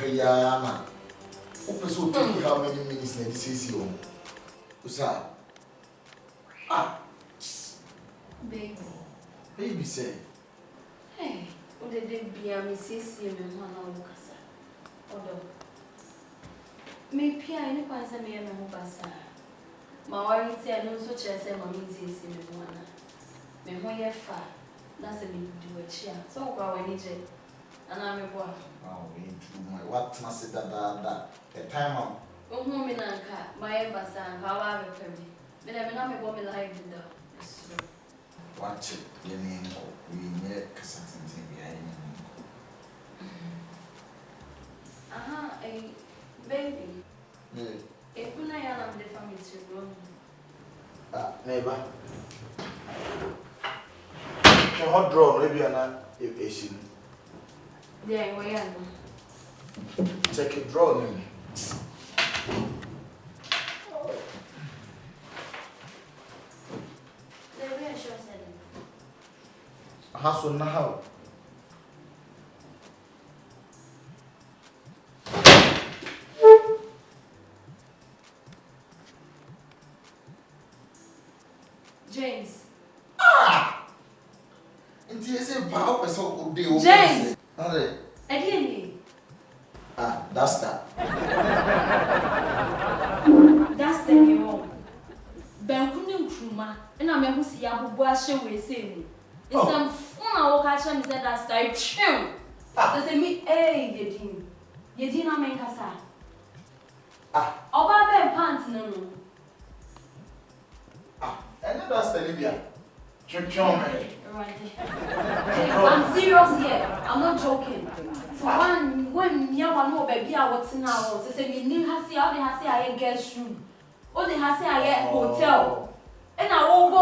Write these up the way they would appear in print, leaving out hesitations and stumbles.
Kayana. Open so take how many minutes na this is you. Usa. Ah. Baby say. Hey, o de be am sisi me ho na o kasa. Odo. Me pia ni kwa se me ho basa. Ma wari ti anu so chere se mami sisi me ho na. Me ho ye fa. Na se me di wachi a. So kwa wani je. Ana me boa. Oh, into my what must that the time am. Ohu me na nka, ma ye basa nka wa be pemi. Me na me na me bo me live do. Watch it, we need something behind. Aha, baby. Yeah. Kuna yana the family to room. Ah, neighbor. The hot draw, maybe an Asian. Yeah, we are. Check it, draw me. Hustle now. James. Ah! Inti ese power person o dey o. James. Ande. Again. Ah, that's that. That's the new. Ben kunu nkruma. Na me hu si abubu ahye we say mu. Isam funa wo ka che me say that's that true. So say me yedin na men kasa. Ah. Oba ben pants no no. Ah, and that's the Libya. Chon man. I'm serious here. I'm not joking. So when me wa no baby a what na wo say me nim ha see how they ha see I guest room. O they ha see I hotel. And I won't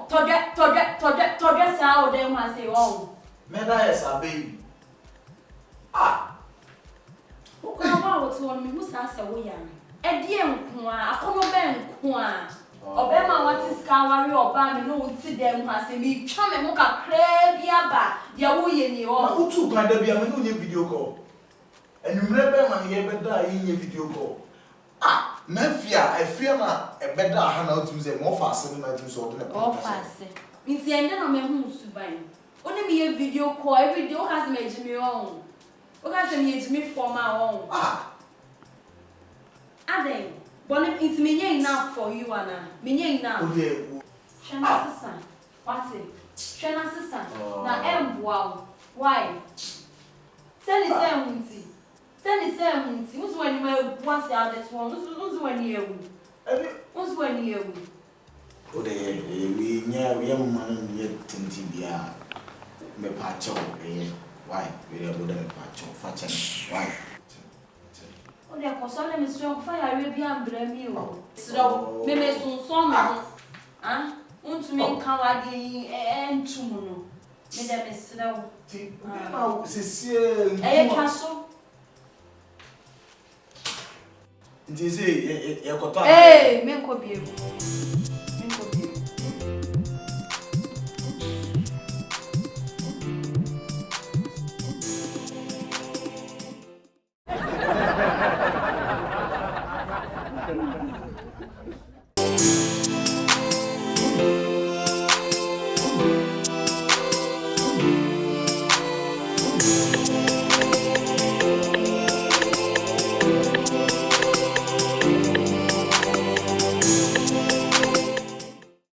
go to get how them I say, oh. Meda is a baby. Ah. Okay, what's one me must ask a way. A dear, I come ben qua. Obama what is cowary or bam, no, see them has a me chum and mock a crabby aba, ya way in your who took my baby a video call. And you remember when you ever die in your video call. Ah. Mefia, I fear na a better hand out to say more fast than I do so. Oh, fast. Means the end of my home survive. Only be a video call, every video has made me own. What has made me for my own? Ah, Ade, but it's me enough for you, Anna. Me enough. Shana sister. What's it? Shana sister. Now, wow. Why? Send it down, Send it down. Who's when you once out that one? Who's when you? Who's when you? Oh, we young man yet Tintibia. Me patch why? We are good at patch. Why? Oh, they are consoling me strong fire. We be blame you. So, maybe some. Ah, want to make Kawadi and Tumuno. Madame is slow. I castle. Hey, men ko bi ewu. Men ko bi ewu.